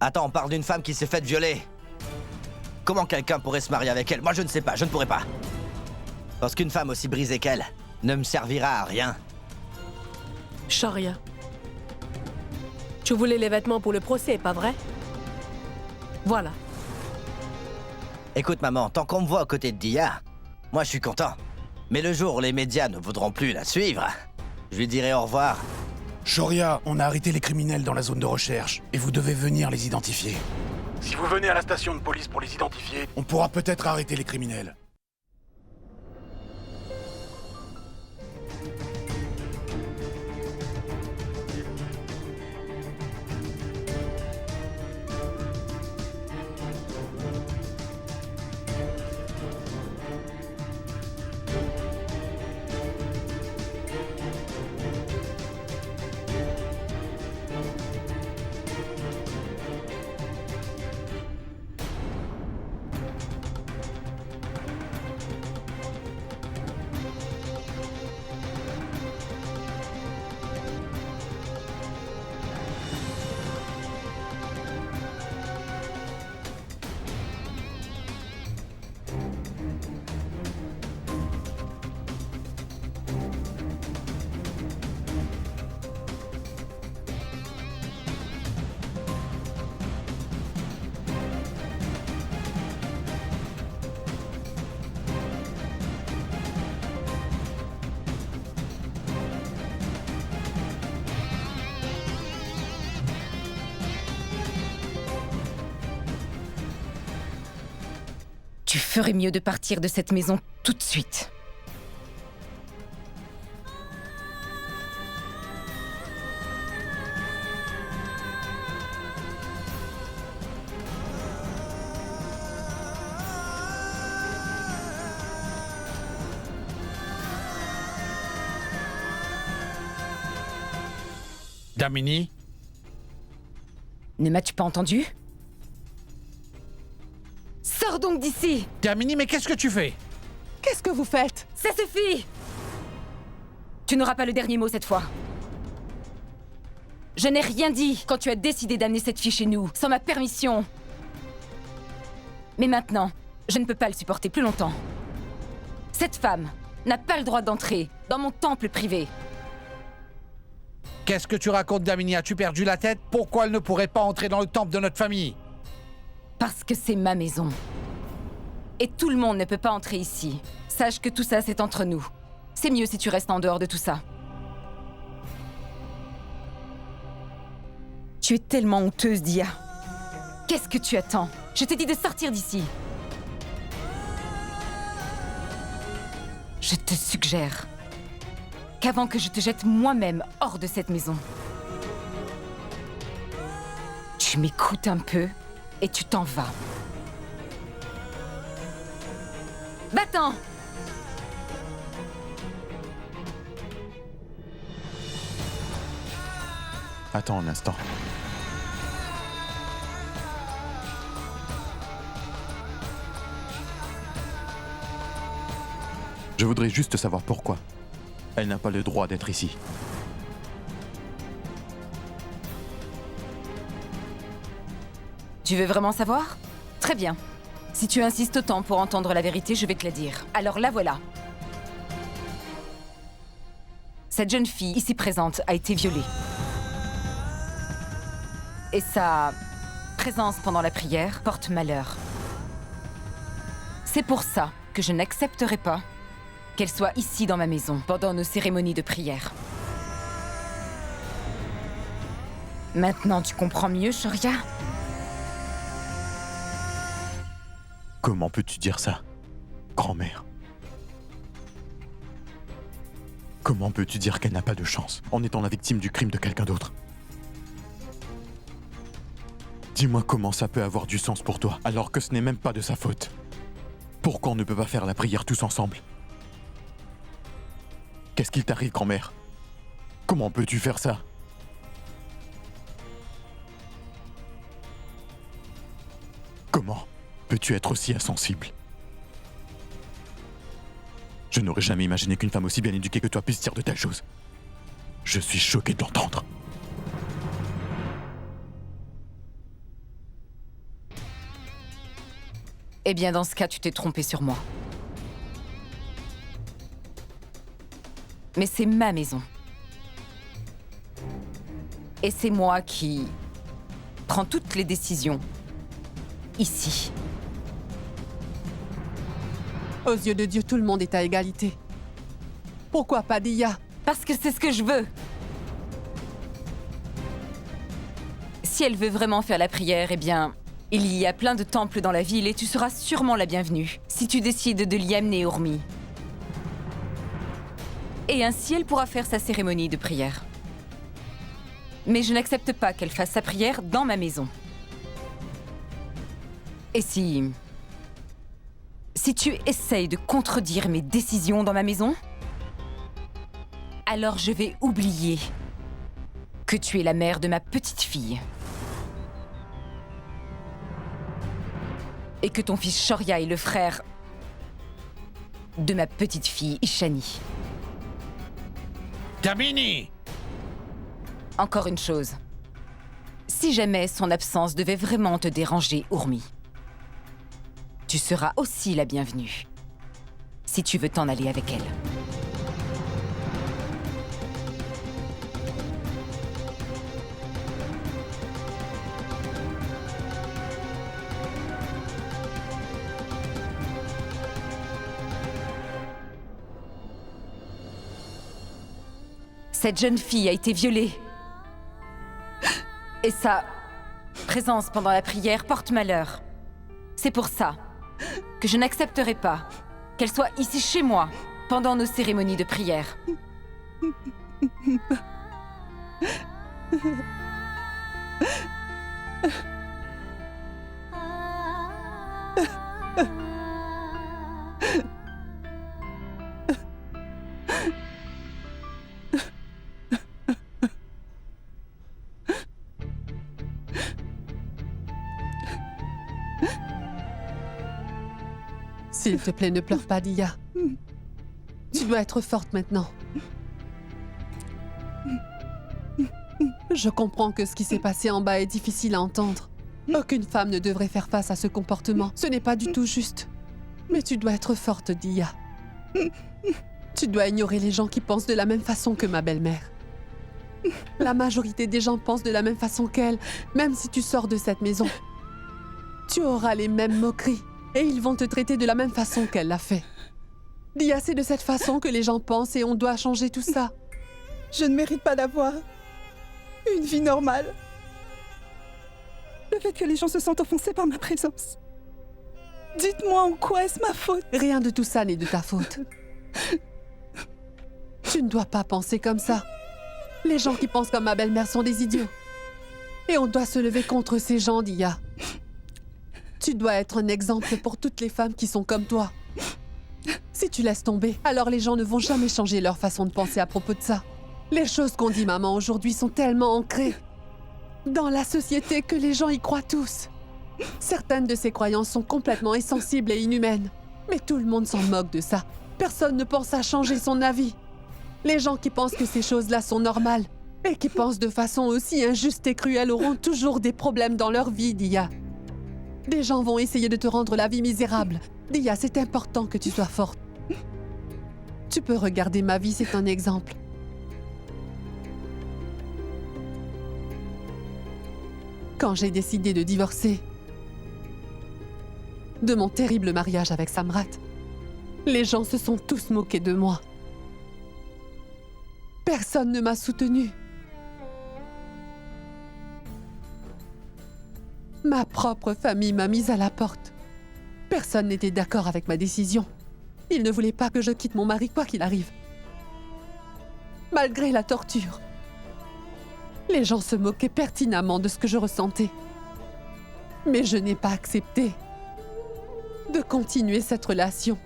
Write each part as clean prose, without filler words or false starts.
Attends, on parle d'une femme qui s'est faite violer. Comment quelqu'un pourrait se marier avec elle? Moi, je ne sais pas, je ne pourrais pas. Parce qu'une femme aussi brisée qu'elle ne me servira à rien. Sharia. Tu voulais les vêtements pour le procès, pas vrai? Voilà. Écoute, maman, tant qu'on me voit aux côtés de Dia, moi, je suis content. Mais le jour où les médias ne voudront plus la suivre, je lui dirai au revoir. Shoria, on a arrêté les criminels dans la zone de recherche, et vous devez venir les identifier. Si vous venez à la station de police pour les identifier, on pourra peut-être arrêter les criminels. Tu ferais mieux de partir de cette maison tout de suite. Damini? Ne m'as-tu pas entendu? Sors donc d'ici! Damini, mais qu'est-ce que tu fais? Qu'est-ce que vous faites? Ça suffit! Tu n'auras pas le dernier mot cette fois. Je n'ai rien dit quand tu as décidé d'amener cette fille chez nous, sans ma permission. Mais maintenant, je ne peux pas le supporter plus longtemps. Cette femme n'a pas le droit d'entrer dans mon temple privé. Qu'est-ce que tu racontes, Damini? As-tu perdu la tête? Pourquoi elle ne pourrait pas entrer dans le temple de notre famille? Parce que c'est ma maison. Et tout le monde ne peut pas entrer ici. Sache que tout ça, c'est entre nous. C'est mieux si tu restes en dehors de tout ça. Tu es tellement honteuse, Dia. Qu'est-ce que tu attends? Je t'ai dit de sortir d'ici. Je te suggère qu'avant que je te jette moi-même hors de cette maison, tu m'écoutes un peu et tu t'en vas. Va-t'en! Attends un instant. Je voudrais juste savoir pourquoi. Elle n'a pas le droit d'être ici. Tu veux vraiment savoir? Très bien. Si tu insistes autant pour entendre la vérité, je vais te la dire. Alors la voilà. Cette jeune fille ici présente a été violée. Et sa présence pendant la prière porte malheur. C'est pour ça que je n'accepterai pas qu'elle soit ici dans ma maison pendant nos cérémonies de prière. Maintenant, tu comprends mieux, Shoria? Comment peux-tu dire ça, grand-mère? Comment peux-tu dire qu'elle n'a pas de chance en étant la victime du crime de quelqu'un d'autre? Dis-moi comment ça peut avoir du sens pour toi, alors que ce n'est même pas de sa faute. Pourquoi on ne peut pas faire la prière tous ensemble? Qu'est-ce qu'il t'arrive, grand-mère? Comment peux-tu faire ça? Comment peux-tu être aussi insensible? Je n'aurais jamais imaginé qu'une femme aussi bien éduquée que toi puisse dire de telles choses. Je suis choqué de l'entendre. Eh bien, dans ce cas, tu t'es trompé sur moi. Mais c'est ma maison. Et c'est moi qui prends toutes les décisions. Ici. Aux yeux de Dieu, tout le monde est à égalité. Pourquoi pas Dia? Parce que c'est ce que je veux. Si elle veut vraiment faire la prière, eh bien, il y a plein de temples dans la ville et tu seras sûrement la bienvenue si tu décides de l'y amener, Urmi. Et ainsi, elle pourra faire sa cérémonie de prière. Mais je n'accepte pas qu'elle fasse sa prière dans ma maison. Et si tu essayes de contredire mes décisions dans ma maison, alors je vais oublier que tu es la mère de ma petite fille. Et que ton fils Shoria est le frère de ma petite fille Ishani. Kamini! Encore une chose. Si jamais son absence devait vraiment te déranger, Urmi, tu seras aussi la bienvenue. Si tu veux t'en aller avec elle. Cette jeune fille a été violée. Et sa présence pendant la prière porte malheur. C'est pour ça que je n'accepterai pas qu'elle soit ici chez moi pendant nos cérémonies de prière. S'il te plaît, ne pleure pas, Dia. Tu dois être forte maintenant. Je comprends que ce qui s'est passé en bas est difficile à entendre. Aucune femme ne devrait faire face à ce comportement. Ce n'est pas du tout juste. Mais tu dois être forte, Dia. Tu dois ignorer les gens qui pensent de la même façon que ma belle-mère. La majorité des gens pensent de la même façon qu'elle, même si tu sors de cette maison. Tu auras les mêmes moqueries. Et ils vont te traiter de la même façon qu'elle l'a fait. Dia, c'est de cette façon que les gens pensent et on doit changer tout ça. Je ne mérite pas d'avoir une vie normale. Le fait que les gens se sentent offensés par ma présence. Dites-moi en quoi est-ce ma faute? Rien de tout ça n'est de ta faute. Tu ne dois pas penser comme ça. Les gens qui pensent comme ma belle-mère sont des idiots. Et on doit se lever contre ces gens, Dia. Tu dois être un exemple pour toutes les femmes qui sont comme toi. Si tu laisses tomber, alors les gens ne vont jamais changer leur façon de penser à propos de ça. Les choses qu'on dit maman aujourd'hui sont tellement ancrées dans la société que les gens y croient tous. Certaines de ces croyances sont complètement insensibles et inhumaines. Mais tout le monde s'en moque de ça. Personne ne pense à changer son avis. Les gens qui pensent que ces choses-là sont normales et qui pensent de façon aussi injuste et cruelle auront toujours des problèmes dans leur vie, Dia. Des gens vont essayer de te rendre la vie misérable. Dia, c'est important que tu sois forte. Tu peux regarder ma vie, c'est un exemple. Quand j'ai décidé de divorcer de mon terrible mariage avec Samrat, les gens se sont tous moqués de moi. Personne ne m'a soutenue. Ma propre famille m'a mise à la porte. Personne n'était d'accord avec ma décision. Ils ne voulaient pas que je quitte mon mari quoi qu'il arrive. Malgré la torture, les gens se moquaient pertinemment de ce que je ressentais. Mais je n'ai pas accepté de continuer cette relation.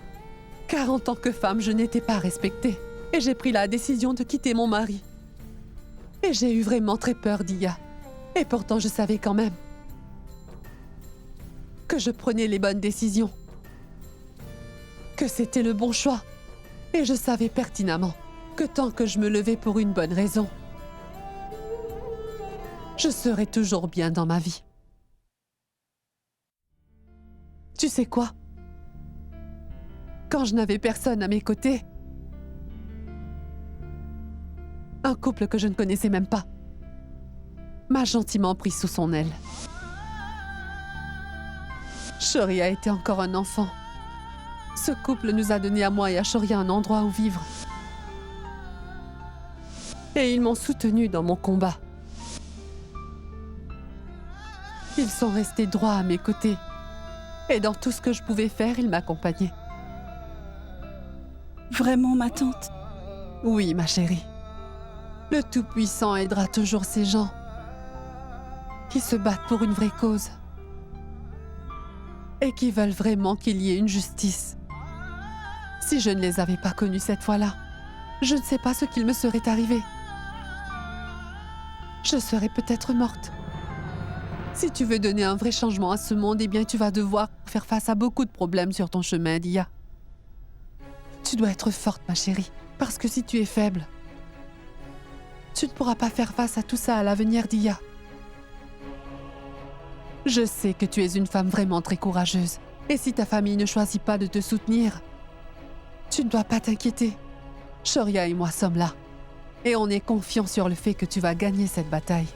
Car en tant que femme, je n'étais pas respectée. Et j'ai pris la décision de quitter mon mari. Et j'ai eu vraiment très peur, Dia. Et pourtant, je savais quand même que je prenais les bonnes décisions. Que c'était le bon choix. Et je savais pertinemment que tant que je me levais pour une bonne raison, je serais toujours bien dans ma vie. Tu sais quoi? Quand je n'avais personne à mes côtés, un couple que je ne connaissais même pas m'a gentiment pris sous son aile. Shoria était encore un enfant. Ce couple nous a donné à moi et à Shoria un endroit où vivre. Et ils m'ont soutenu dans mon combat. Ils sont restés droits à mes côtés. Et dans tout ce que je pouvais faire, ils m'accompagnaient. Vraiment, ma tante? Oui, ma chérie. Le Tout-Puissant aidera toujours ces gens qui se battent pour une vraie cause et qui veulent vraiment qu'il y ait une justice. Si je ne les avais pas connus cette fois-là, je ne sais pas ce qu'il me serait arrivé. Je serais peut-être morte. Si tu veux donner un vrai changement à ce monde, eh bien tu vas devoir faire face à beaucoup de problèmes sur ton chemin, Dia. Tu dois être forte, ma chérie, parce que si tu es faible, tu ne pourras pas faire face à tout ça à l'avenir, Dia. Je sais que tu es une femme vraiment très courageuse. Et si ta famille ne choisit pas de te soutenir, tu ne dois pas t'inquiéter. Shoria et moi sommes là. Et on est confiants sur le fait que tu vas gagner cette bataille.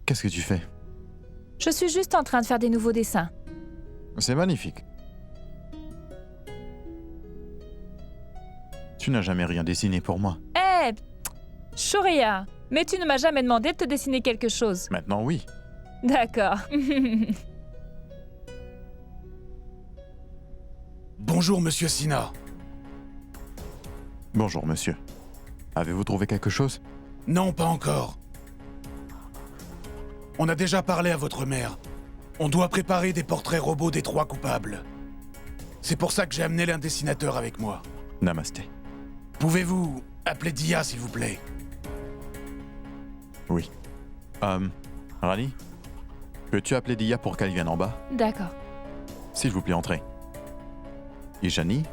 Qu'est-ce que tu fais? Je suis juste en train de faire des nouveaux dessins. C'est magnifique. Tu n'as jamais rien dessiné pour moi. Eh, Shoria, mais tu ne m'as jamais demandé de te dessiner quelque chose. Maintenant, oui. D'accord. Bonjour, monsieur Sina. Bonjour, monsieur. Avez-vous trouvé quelque chose? Non, pas encore. On a déjà parlé à votre mère. On doit préparer des portraits robots des 3 coupables. C'est pour ça que j'ai amené l'un dessinateur avec moi. Namasté. Pouvez-vous appeler Dia, s'il vous plaît? Oui. Rani? Peux-tu appeler Dia pour qu'elle vienne en bas? D'accord. S'il vous plaît, entrez. Ijani?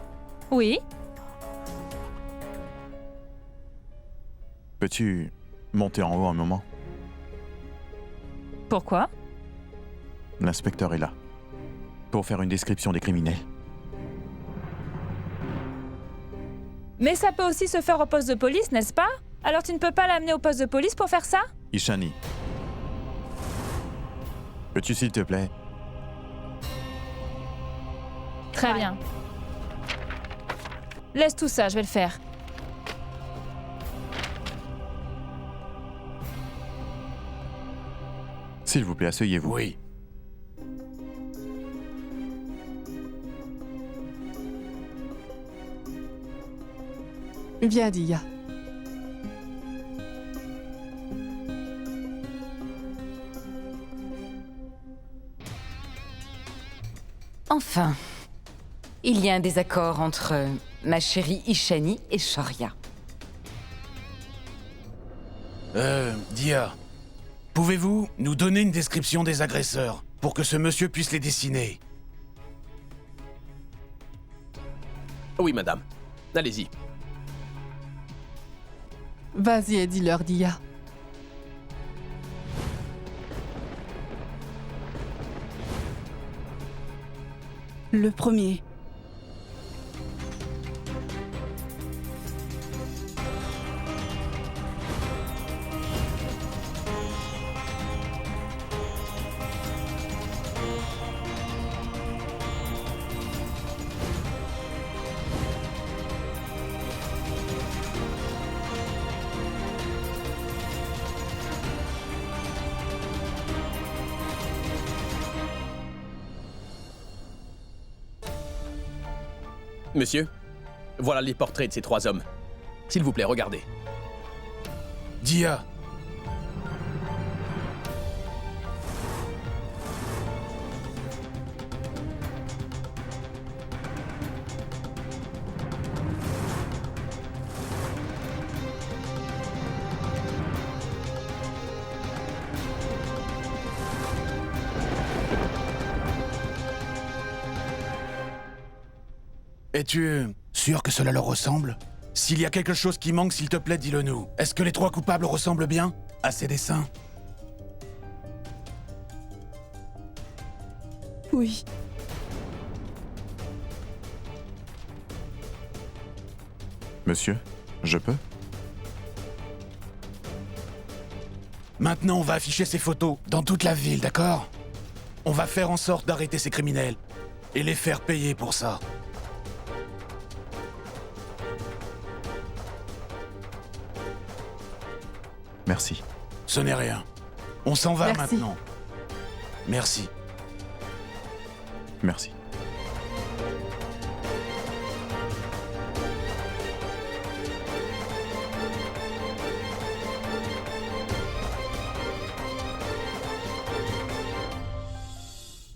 Oui? Peux-tu monter en haut un moment? Pourquoi? L'inspecteur est là. Pour faire une description des criminels. Mais ça peut aussi se faire au poste de police, n'est-ce pas? Alors tu ne peux pas l'amener au poste de police pour faire ça? Ishani. Peux-tu s'il te plaît? Très bien. Laisse tout ça, je vais le faire. S'il vous plaît, asseyez-vous. Oui. Viens, Dia. Enfin, il y a un désaccord entre ma chérie Ishani et Shoria. Dia, pouvez-vous nous donner une description des agresseurs pour que ce monsieur puisse les dessiner? Oui, madame. Allez-y. Vas-y et dis-leur, Dia. Le premier. Monsieur, voilà les portraits de ces 3 hommes. S'il vous plaît, regardez. Dia, Es-tu sûr que cela leur ressemble? S'il y a quelque chose qui manque, s'il te plaît, dis-le nous. Est-ce que les 3 coupables ressemblent bien à ces dessins? Oui. Monsieur, je peux? Maintenant, on va afficher ces photos dans toute la ville, d'accord? On va faire en sorte d'arrêter ces criminels et les faire payer pour ça. Merci. Ce n'est rien. On s'en va Merci. maintenant. Merci. Merci.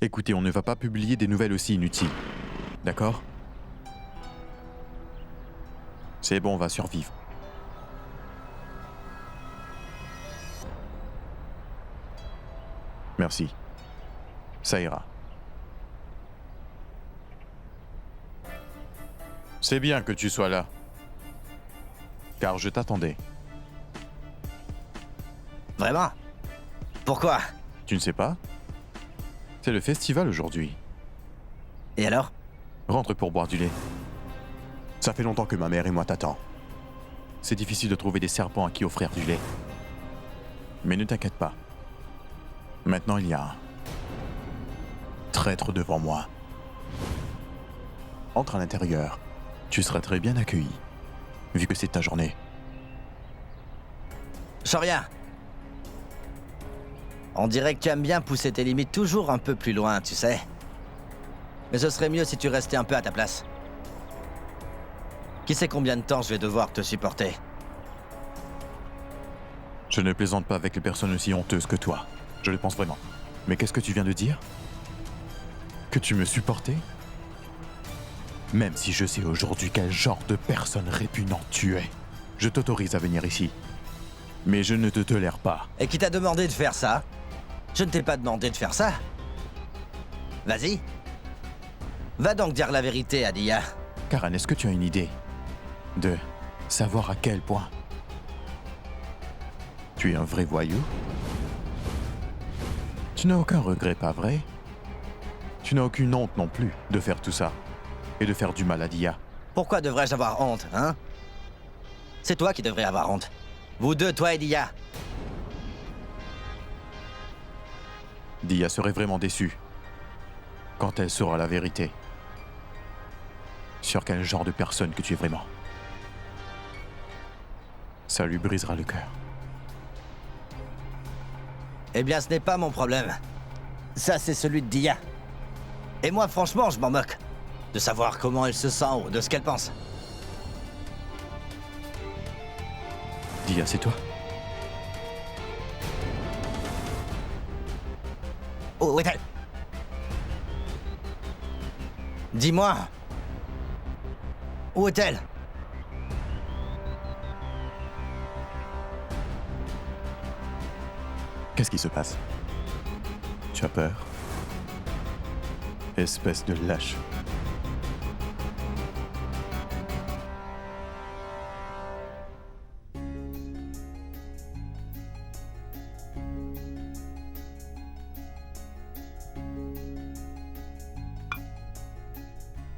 Écoutez, on ne va pas publier des nouvelles aussi inutiles. D'accord? C'est bon, on va survivre. Merci. Ça ira. C'est bien que tu sois là. Car je t'attendais. Vraiment? Pourquoi? Tu ne sais pas? C'est le festival aujourd'hui. Et alors? Rentre pour boire du lait. Ça fait longtemps que ma mère et moi t'attendent. C'est difficile de trouver des serpents à qui offrir du lait. Mais ne t'inquiète pas. Maintenant, il y a un traître devant moi. Entre à l'intérieur. Tu seras très bien accueilli, vu que c'est ta journée. Shoria! On dirait que tu aimes bien pousser tes limites toujours un peu plus loin, tu sais. Mais ce serait mieux si tu restais un peu à ta place. Qui sait combien de temps je vais devoir te supporter? Je ne plaisante pas avec les personnes aussi honteuses que toi. Je le pense vraiment. Mais qu'est-ce que tu viens de dire? Que tu me supportais? Même si je sais aujourd'hui quel genre de personne répugnante tu es, je t'autorise à venir ici. Mais je ne te tolère pas. Et qui t'a demandé de faire ça? Je ne t'ai pas demandé de faire ça. Vas-y. Va donc dire la vérité à Dia. Karen, est-ce que tu as une idée de savoir à quel point tu es un vrai voyou? Tu n'as aucun regret, pas vrai? Tu n'as aucune honte non plus de faire tout ça et de faire du mal à Dia. Pourquoi devrais-je avoir honte, hein? C'est toi qui devrais avoir honte. Vous deux, toi et Dia. Dia serait vraiment déçue quand elle saura la vérité sur quel genre de personne que tu es vraiment. Ça lui brisera le cœur. Eh bien, ce n'est pas mon problème. Ça, c'est celui de Dia. Et moi, franchement, je m'en moque. De savoir comment elle se sent ou de ce qu'elle pense. Dia, c'est toi? Où est-elle? Dis-moi. Où est-elle? Qu'est-ce qui se passe? Tu as peur? Espèce de lâche.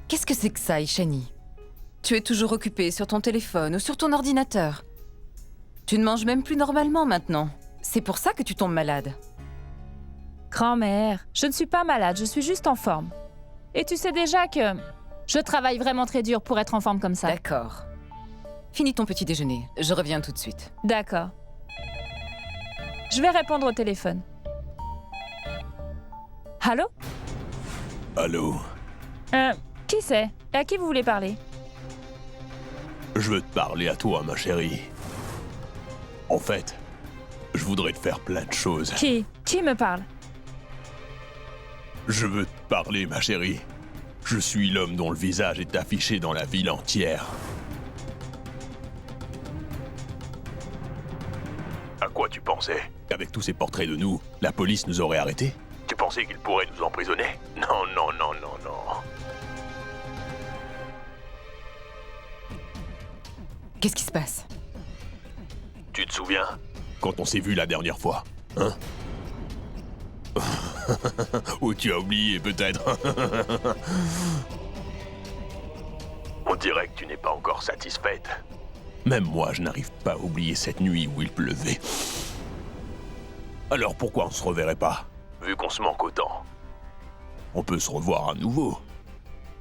Qu'est-ce que c'est que ça, Ishani? Tu es toujours occupée sur ton téléphone ou sur ton ordinateur. Tu ne manges même plus normalement maintenant. C'est pour ça que tu tombes malade. Grand-mère, je ne suis pas malade, je suis juste en forme. Et tu sais déjà que je travaille vraiment très dur pour être en forme comme ça. D'accord. Finis ton petit déjeuner. Je reviens tout de suite. D'accord. Je vais répondre au téléphone. Allô? Allô? Qui c'est? Et à qui vous voulez parler? Je veux te parler à toi, ma chérie. En fait, je voudrais te faire plein de choses. Qui me parle? Je veux te parler, ma chérie. Je suis l'homme dont le visage est affiché dans la ville entière. À quoi tu pensais? Qu'avec tous ces portraits de nous, la police nous aurait arrêtés? Tu pensais qu'ils pourraient nous emprisonner? Non, non, non, non, non. Qu'est-ce qui se passe? Tu te souviens quand on s'est vu la dernière fois, hein? Ou tu as oublié peut-être? On dirait que tu n'es pas encore satisfaite. Même moi, je n'arrive pas à oublier cette nuit où il pleuvait. Alors pourquoi on se reverrait pas, vu qu'on se manque autant? On peut se revoir à nouveau,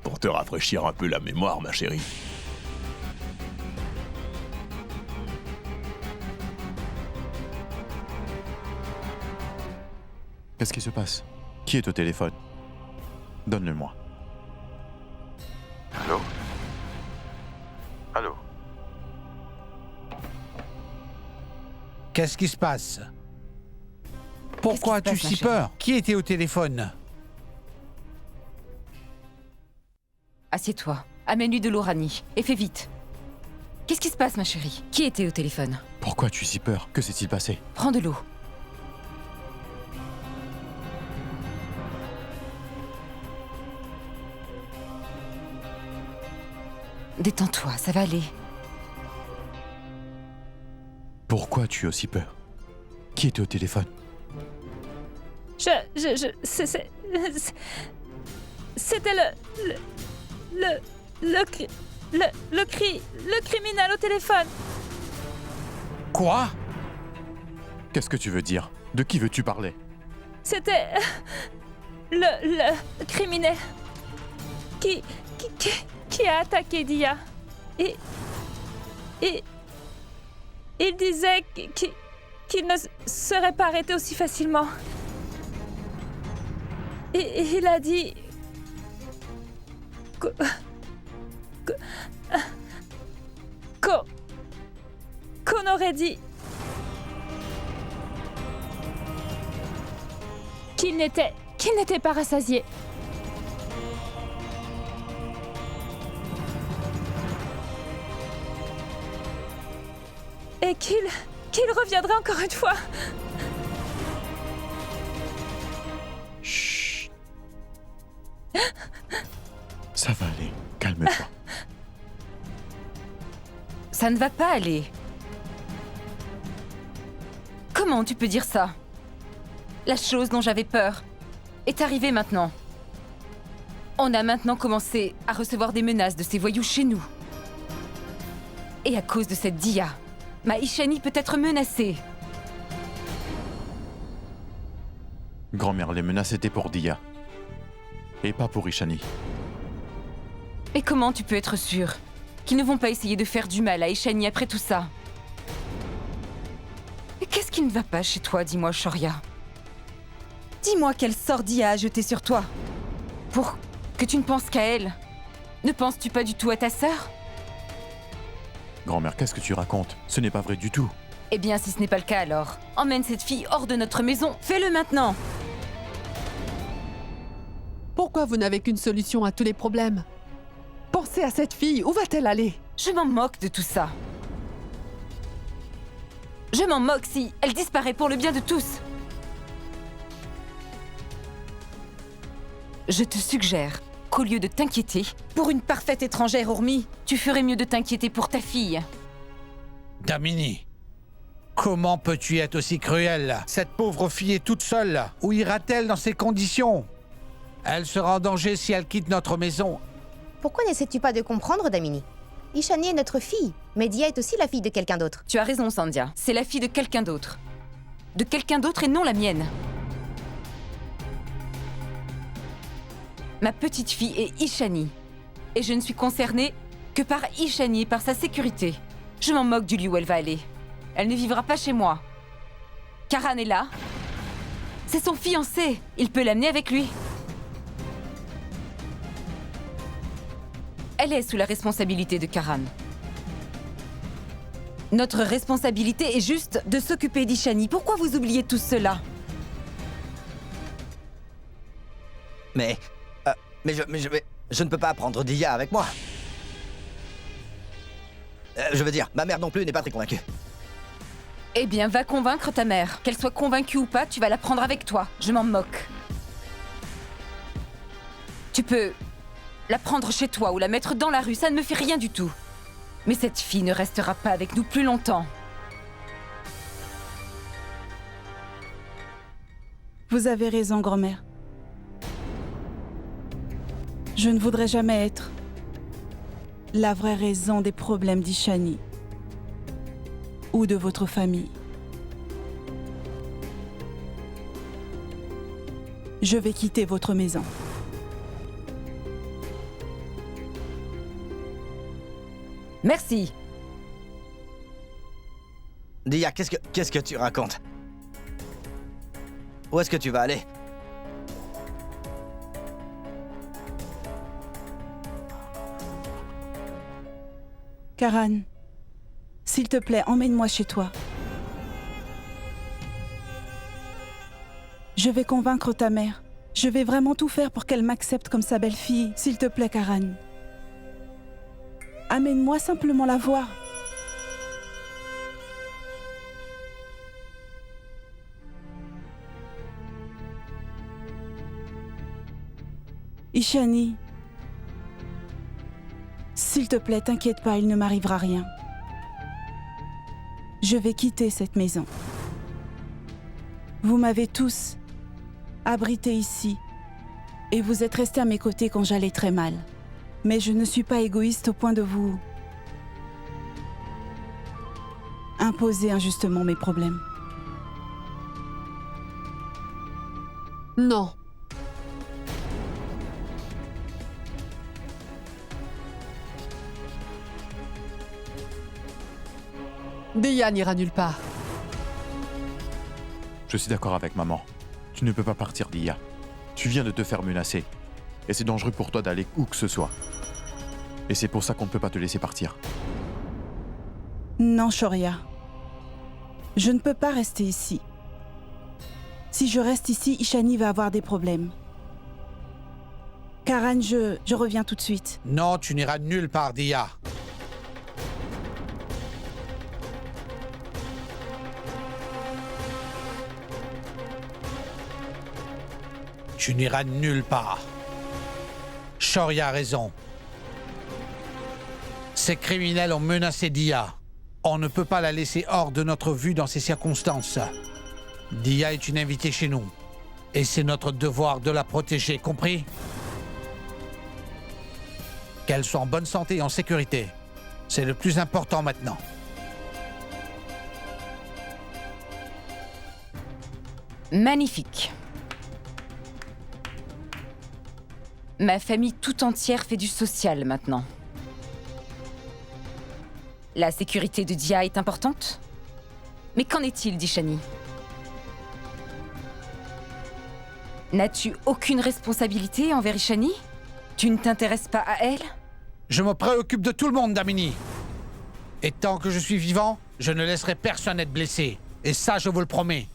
pour te rafraîchir un peu la mémoire, ma chérie. Qu'est-ce qui se passe? Qui est au téléphone? Donne-le-moi. Allô? Allô? Qu'est-ce qui se passe? Pourquoi as-tu si peur? Qui était au téléphone? Assieds-toi, amène-lui de l'eau, Rani, et fais vite. Qu'est-ce qui se passe, ma chérie? Qui était au téléphone? Pourquoi as-tu si peur? Que s'est-il passé? Prends de l'eau. Détends-toi, ça va aller. Pourquoi as-tu aussi peur? Qui était au téléphone? C'était le criminel au téléphone. Quoi? Qu'est-ce que tu veux dire? De qui veux-tu parler? C'était le criminel qui a attaqué Dia. Et il disait qu'il ne serait pas arrêté aussi facilement. Et il a dit qu'on aurait dit qu'il n'était pas rassasié. Et qu'il reviendra encore une fois. Chut. Ça va aller, calme-toi. Ça ne va pas aller. Comment tu peux dire ça? La chose dont j'avais peur est arrivée maintenant. On a maintenant commencé à recevoir des menaces de ces voyous chez nous. Et à cause de cette Dia, ma Ishani peut être menacée. Grand-mère, les menaces étaient pour Dia. Et pas pour Ishani. Et comment tu peux être sûr qu'ils ne vont pas essayer de faire du mal à Ishani après tout ça? Et qu'est-ce qui ne va pas chez toi, dis-moi, Shoria? Dis-moi quel sort Dia a jeté sur toi pour que tu ne penses qu'à elle. Ne penses-tu pas du tout à ta sœur? Grand-mère, qu'est-ce que tu racontes? Ce n'est pas vrai du tout. Eh bien, si ce n'est pas le cas alors, emmène cette fille hors de notre maison. Fais-le maintenant. Pourquoi vous n'avez qu'une solution à tous les problèmes? Pensez à cette fille, où va-t-elle aller? Je m'en moque de tout ça. Je m'en moque si elle disparaît pour le bien de tous. Je te suggère qu'au lieu de t'inquiéter pour une parfaite étrangère Urmi, tu ferais mieux de t'inquiéter pour ta fille. Damini, comment peux-tu être aussi cruel? Cette pauvre fille est toute seule. Où ira-t-elle dans ces conditions? Elle sera en danger si elle quitte notre maison. Pourquoi n'essaies-tu pas de comprendre, Damini? Ishani est notre fille, mais Dia est aussi la fille de quelqu'un d'autre. Tu as raison, Sandhya. C'est la fille de quelqu'un d'autre. De quelqu'un d'autre et non la mienne. Ma petite fille est Ishani. Et je ne suis concernée que par Ishani et par sa sécurité. Je m'en moque du lieu où elle va aller. Elle ne vivra pas chez moi. Karan est là. C'est son fiancé. Il peut l'amener avec lui. Elle est sous la responsabilité de Karan. Notre responsabilité est juste de s'occuper d'Ishani. Pourquoi vous oubliez tout cela? Mais je ne peux pas prendre Dia avec moi. Je veux dire, ma mère non plus n'est pas très convaincue. Eh bien, va convaincre ta mère. Qu'elle soit convaincue ou pas, tu vas la prendre avec toi. Je m'en moque. Tu peux la prendre chez toi ou la mettre dans la rue, ça ne me fait rien du tout. Mais cette fille ne restera pas avec nous plus longtemps. Vous avez raison, grand-mère. Je ne voudrais jamais être la vraie raison des problèmes d'Ishani ou de votre famille. Je vais quitter votre maison. Merci. Dia, qu'est-ce que tu racontes? Où est-ce que tu vas aller? Karan, s'il te plaît, emmène-moi chez toi. Je vais convaincre ta mère. Je vais vraiment tout faire pour qu'elle m'accepte comme sa belle-fille. S'il te plaît, Karan. Amène-moi simplement la voir. Ishani, s'il te plaît, t'inquiète pas, il ne m'arrivera rien. Je vais quitter cette maison. Vous m'avez tous abrité ici et vous êtes restés à mes côtés quand j'allais très mal. Mais je ne suis pas égoïste au point de vous imposer injustement mes problèmes. Non. Dia n'ira nulle part. Je suis d'accord avec maman. Tu ne peux pas partir, Dia. Tu viens de te faire menacer. Et c'est dangereux pour toi d'aller où que ce soit. Et c'est pour ça qu'on ne peut pas te laisser partir. Non, Shoria. Je ne peux pas rester ici. Si je reste ici, Ishani va avoir des problèmes. Karan, je reviens tout de suite. Non, tu n'iras nulle part, Dia. Tu n'iras nulle part. Shoria a raison. Ces criminels ont menacé Dia. On ne peut pas la laisser hors de notre vue dans ces circonstances. Dia est une invitée chez nous. Et c'est notre devoir de la protéger, compris? Qu'elle soit en bonne santé et en sécurité. C'est le plus important maintenant. Magnifique. Ma famille tout entière fait du social maintenant. La sécurité de Dia est importante. Mais qu'en est-il d'Ishani? N'as-tu aucune responsabilité envers Ishani? Tu ne t'intéresses pas à elle? Je me préoccupe de tout le monde, Damini. Et tant que je suis vivant, je ne laisserai personne être blessé. Et ça, je vous le promets.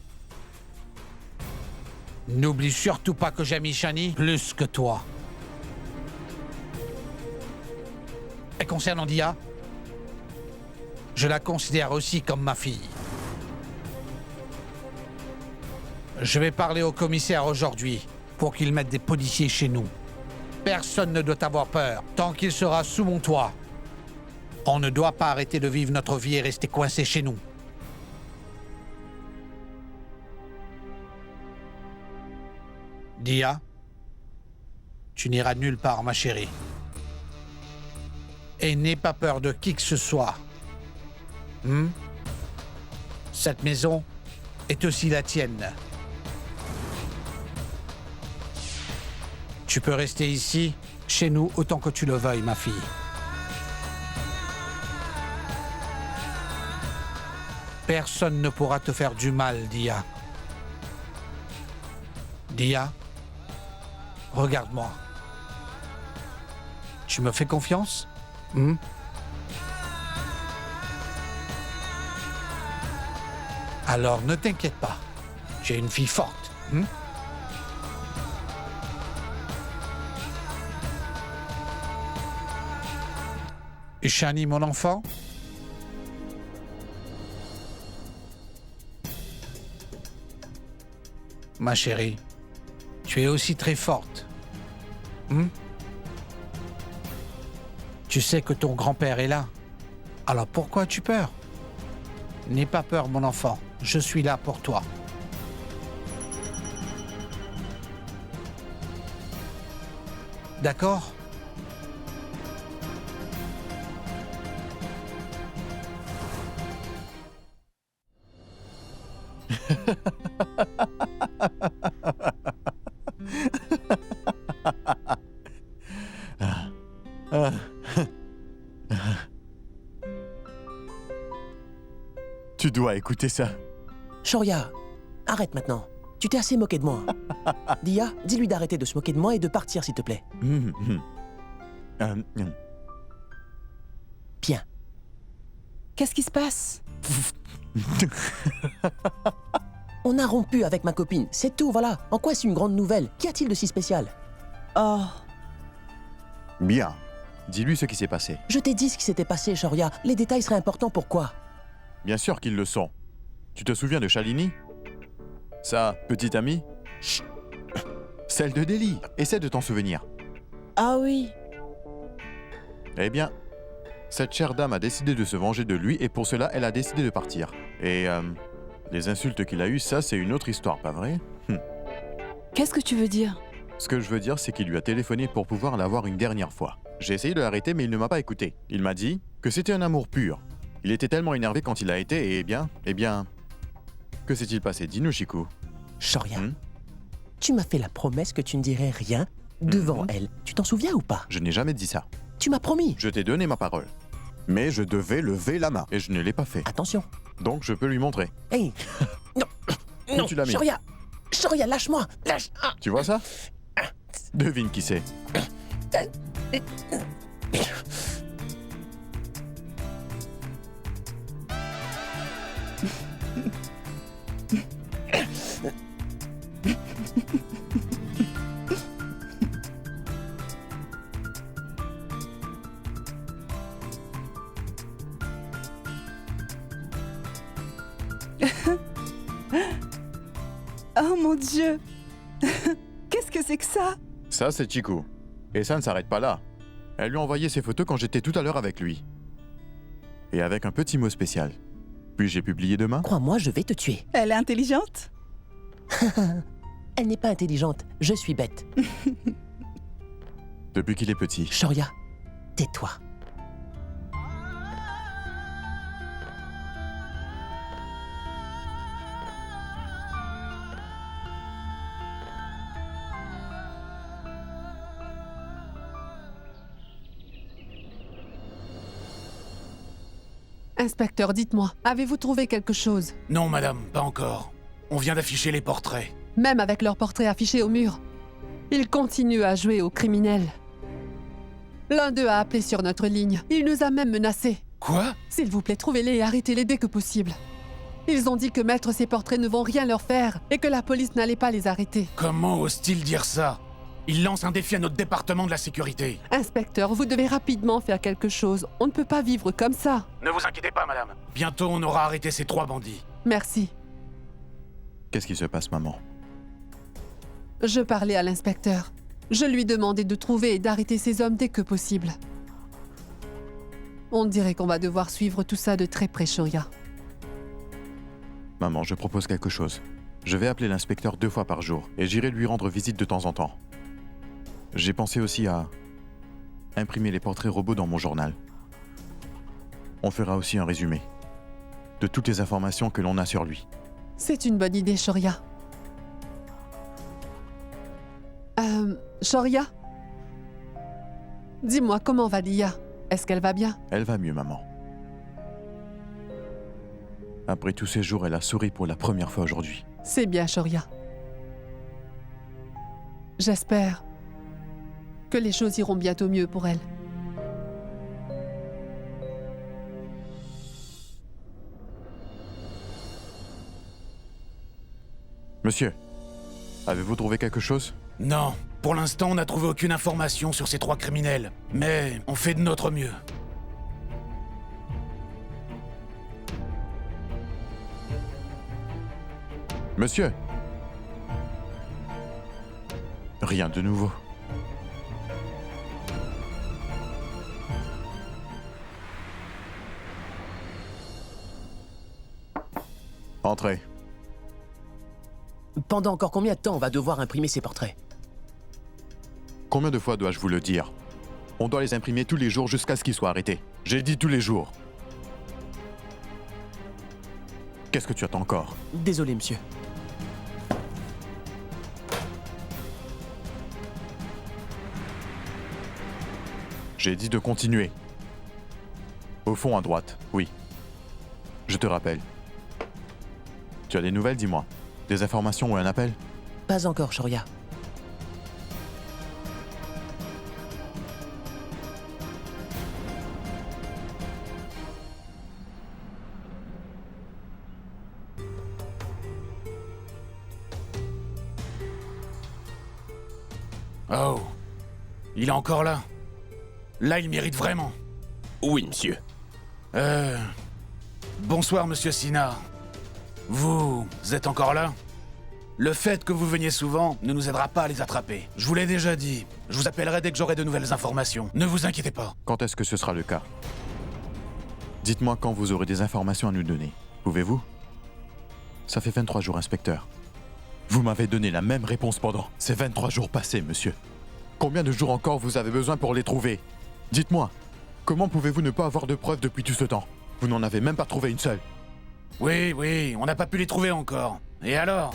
N'oublie surtout pas que j'aime Ishani plus que toi. Et concernant Dia, je la considère aussi comme ma fille. Je vais parler au commissaire aujourd'hui pour qu'il mette des policiers chez nous. Personne ne doit avoir peur tant qu'il sera sous mon toit. On ne doit pas arrêter de vivre notre vie et rester coincé chez nous. Dia, tu n'iras nulle part, ma chérie. Et n'aie pas peur de qui que ce soit. Cette maison est aussi la tienne. Tu peux rester ici, chez nous, autant que tu le veuilles, ma fille. Personne ne pourra te faire du mal, Dia. Dia, regarde-moi. Tu me fais confiance? Alors ne t'inquiète pas. J'ai une fille forte. Ishani, mon enfant? Ma chérie, tu es aussi très forte. Tu sais que ton grand-père est là. Alors pourquoi as-tu peur? N'aie pas peur, mon enfant. Je suis là pour toi. D'accord? Tu dois écouter ça. Shoria, arrête maintenant. Tu t'es assez moqué de moi. Dia, dis-lui d'arrêter de se moquer de moi et de partir, s'il te plaît. Bien. Qu'est-ce qui se passe? On a rompu avec ma copine, c'est tout, voilà. En quoi c'est une grande nouvelle? Qu'y a-t-il de si spécial? Oh, Bien. Dis-lui ce qui s'est passé. Je t'ai dit ce qui s'était passé, Shoria. Les détails seraient importants, pourquoi? Bien sûr qu'ils le sont. Tu te souviens de Shalini? Sa petite amie? Chut. Celle de Delhi. Essaie de t'en souvenir. ah oui. Eh bien, cette chère dame a décidé de se venger de lui et pour cela, elle a décidé de partir. Et les insultes qu'il a eues, ça, c'est une autre histoire, pas vrai? Qu'est-ce que tu veux dire? Ce que je veux dire, c'est qu'il lui a téléphoné pour pouvoir la voir une dernière fois. J'ai essayé de l'arrêter, mais il ne m'a pas écouté. Il m'a dit que c'était un amour pur. Il était tellement énervé quand il a été, et eh bien... Que s'est-il passé? Dis-nous, Chikou. Shoria, tu m'as fait la promesse que tu ne dirais rien devant elle. Tu t'en souviens ou pas? Je n'ai jamais dit ça. Tu m'as promis. Je t'ai donné ma parole. Mais je devais lever la main, et je ne l'ai pas fait. Attention. Donc je peux lui montrer. Hey. Non. Où tu l'as mis? Shoria. Shoria, lâche-moi. Lâche. Tu vois ça? Devine qui c'est. Oh mon Dieu. Qu'est-ce que c'est que ça? Ça, c'est Chikou. Et ça ne s'arrête pas là. Elle lui a envoyé ses photos quand j'étais tout à l'heure avec lui. Et avec un petit mot spécial. Puis j'ai publié demain. Crois-moi, je vais te tuer. Elle est intelligente? Elle n'est pas intelligente. Je suis bête. Depuis qu'il est petit. Shoria, tais-toi. Inspecteur, dites-moi, avez-vous trouvé quelque chose? Non, madame, pas encore. On vient d'afficher les portraits. Même avec leurs portraits affichés au mur, ils continuent à jouer aux criminels. L'un d'eux a appelé sur notre ligne. Il nous a même menacés. Quoi? S'il vous plaît, trouvez-les et arrêtez-les dès que possible. Ils ont dit que mettre ces portraits ne vont rien leur faire et que la police n'allait pas les arrêter. Comment ose-t-il dire ça? Il lance un défi à notre département de la sécurité. Inspecteur, vous devez rapidement faire quelque chose. On ne peut pas vivre comme ça. Ne vous inquiétez pas, madame. Bientôt, on aura arrêté ces 3 bandits. Merci. Qu'est-ce qui se passe, maman? Je parlais à l'inspecteur. Je lui demandais de trouver et d'arrêter ces hommes dès que possible. On dirait qu'on va devoir suivre tout ça de très près, Shoria. Maman, je propose quelque chose. Je vais appeler l'inspecteur 2 fois par jour et j'irai lui rendre visite de temps en temps. J'ai pensé aussi à imprimer les portraits robots dans mon journal. On fera aussi un résumé de toutes les informations que l'on a sur lui. C'est une bonne idée, Shoria. Shoria? Dis-moi, comment va Dia? Est-ce qu'elle va bien? Elle va mieux, maman. Après tous ces jours, elle a souri pour la première fois aujourd'hui. C'est bien, Shoria. J'espère que les choses iront bientôt mieux pour elle. Monsieur, avez-vous trouvé quelque chose? Non. Pour l'instant, on n'a trouvé aucune information sur ces 3 criminels. Mais on fait de notre mieux. Monsieur! Rien de nouveau. Entrez. Pendant encore combien de temps on va devoir imprimer ces portraits? Combien de fois dois-je vous le dire? On doit les imprimer tous les jours jusqu'à ce qu'ils soient arrêtés. J'ai dit tous les jours. Qu'est-ce que tu attends encore? Désolé, monsieur. J'ai dit de continuer. Au fond, à droite, oui. Je te rappelle. Tu as des nouvelles, dis-moi. Des informations ou un appel? Pas encore, Shoria. Oh. Il est encore là. Là, il mérite vraiment. Oui, monsieur. Bonsoir, monsieur Sina. Vous êtes encore là? Le fait que vous veniez souvent ne nous aidera pas à les attraper. Je vous l'ai déjà dit. Je vous appellerai dès que j'aurai de nouvelles informations. Ne vous inquiétez pas. Quand est-ce que ce sera le cas? Dites-moi quand vous aurez des informations à nous donner. Pouvez-vous? Ça fait 23 jours, inspecteur. Vous m'avez donné la même réponse pendant ces 23 jours passés, monsieur. Combien de jours encore vous avez besoin pour les trouver? Dites-moi, comment pouvez-vous ne pas avoir de preuves depuis tout ce temps? Vous n'en avez même pas trouvé une seule. Oui, on n'a pas pu les trouver encore. Et alors?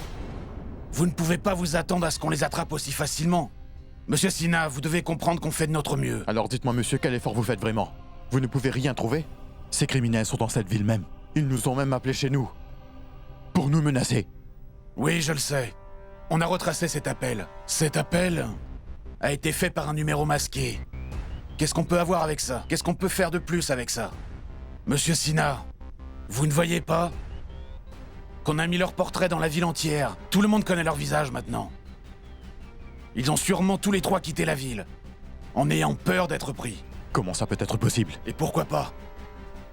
Vous ne pouvez pas vous attendre à ce qu'on les attrape aussi facilement. Monsieur Sina, vous devez comprendre qu'on fait de notre mieux. Alors dites-moi, monsieur, quel effort vous faites vraiment? Vous ne pouvez rien trouver? Ces criminels sont dans cette ville même. Ils nous ont même appelés chez nous. Pour nous menacer. Oui, je le sais. On a retracé cet appel. Cet appel a été fait par un numéro masqué. Qu'est-ce qu'on peut avoir avec ça? Qu'est-ce qu'on peut faire de plus avec ça? Monsieur Sina, vous ne voyez pas qu'on a mis leur portrait dans la ville entière? Tout le monde connaît leur visage maintenant. Ils ont sûrement tous les trois quitté la ville, en ayant peur d'être pris. Comment ça peut être possible? Et pourquoi pas?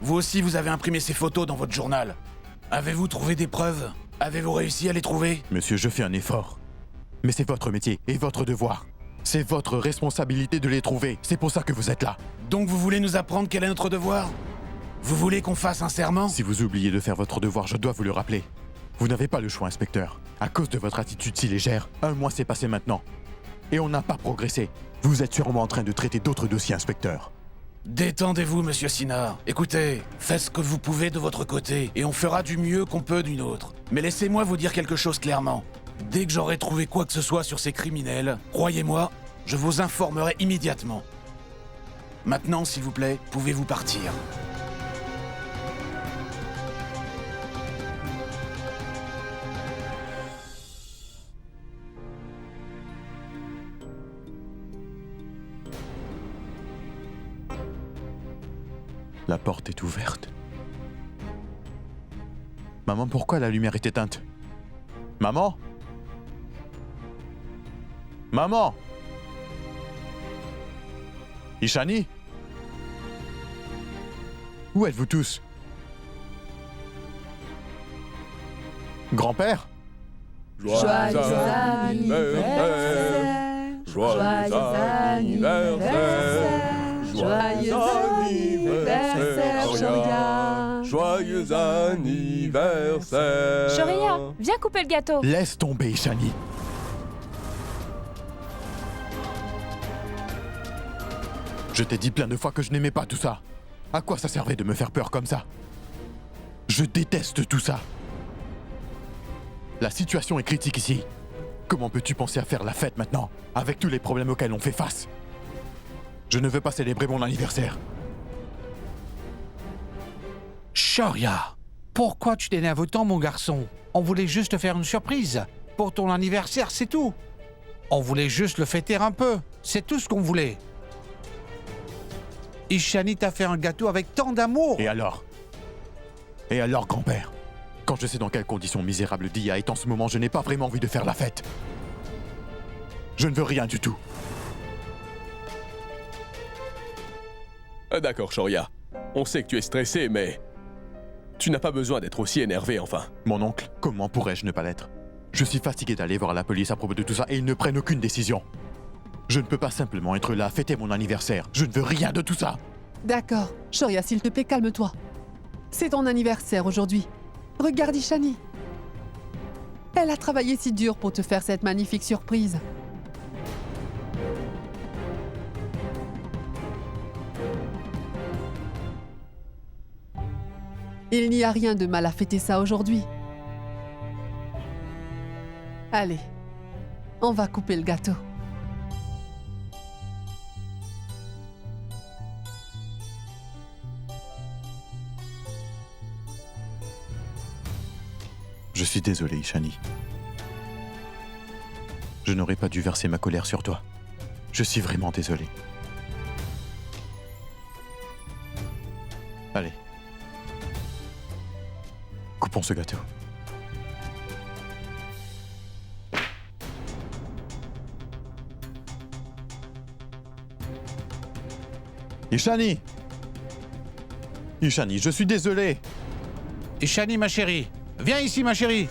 Vous aussi, vous avez imprimé ces photos dans votre journal. Avez-vous trouvé des preuves? Avez-vous réussi à les trouver? Monsieur, je fais un effort. Mais c'est votre métier et votre devoir. C'est votre responsabilité de les trouver. C'est pour ça que vous êtes là. Donc vous voulez nous apprendre quel est notre devoir? Vous voulez qu'on fasse un serment? Si vous oubliez de faire votre devoir, je dois vous le rappeler. Vous n'avez pas le choix, inspecteur. À cause de votre attitude si légère, 1 mois s'est passé maintenant. Et on n'a pas progressé. Vous êtes sûrement en train de traiter d'autres dossiers, inspecteur. Détendez-vous, monsieur Sina. Écoutez, faites ce que vous pouvez de votre côté, et on fera du mieux qu'on peut d'une autre. Mais laissez-moi vous dire quelque chose clairement. Dès que j'aurai trouvé quoi que ce soit sur ces criminels, croyez-moi, je vous informerai immédiatement. Maintenant, s'il vous plaît, pouvez-vous partir. La porte est ouverte. Maman, pourquoi la lumière est éteinte? Maman? Maman? Ishani? Où êtes-vous tous? Grand-père? Joyeux anniversaire! Joyeux anniversaire! Joyeux anniversaire, Shoria! Joyeux anniversaire! Shoria, viens couper le gâteau. Laisse tomber, Ishani. Je t'ai dit plein de fois que je n'aimais pas tout ça. À quoi ça servait de me faire peur comme ça? Je déteste tout ça. La situation est critique ici. Comment peux-tu penser à faire la fête maintenant, avec tous les problèmes auxquels on fait face? Je ne veux pas célébrer mon anniversaire. Shoria, pourquoi tu t'énerves autant, mon garçon? On voulait juste te faire une surprise. Pour ton anniversaire, c'est tout. On voulait juste le fêter un peu. C'est tout ce qu'on voulait. Ishani t'a fait un gâteau avec tant d'amour. Et alors, grand-père? Quand je sais dans quelles conditions misérables Dia est en ce moment, je n'ai pas vraiment envie de faire la fête. Je ne veux rien du tout. D'accord, Shoria. On sait que tu es stressé, mais... tu n'as pas besoin d'être aussi énervé, enfin. Mon oncle, comment pourrais-je ne pas l'être? Je suis fatigué d'aller voir la police à propos de tout ça et ils ne prennent aucune décision. Je ne peux pas simplement être là à fêter mon anniversaire. Je ne veux rien de tout ça. D'accord. Shoria, s'il te plaît, calme-toi. C'est ton anniversaire aujourd'hui. Regarde Ishani. Elle a travaillé si dur pour te faire cette magnifique surprise. Il n'y a rien de mal à fêter ça aujourd'hui. Allez, on va couper le gâteau. Je suis désolé, Ishani. Je n'aurais pas dû verser ma colère sur toi. Je suis vraiment désolé. Allez. Coupons ce gâteau. Ishani! Ishani, je suis désolé! Ishani, ma chérie, viens ici, ma chérie.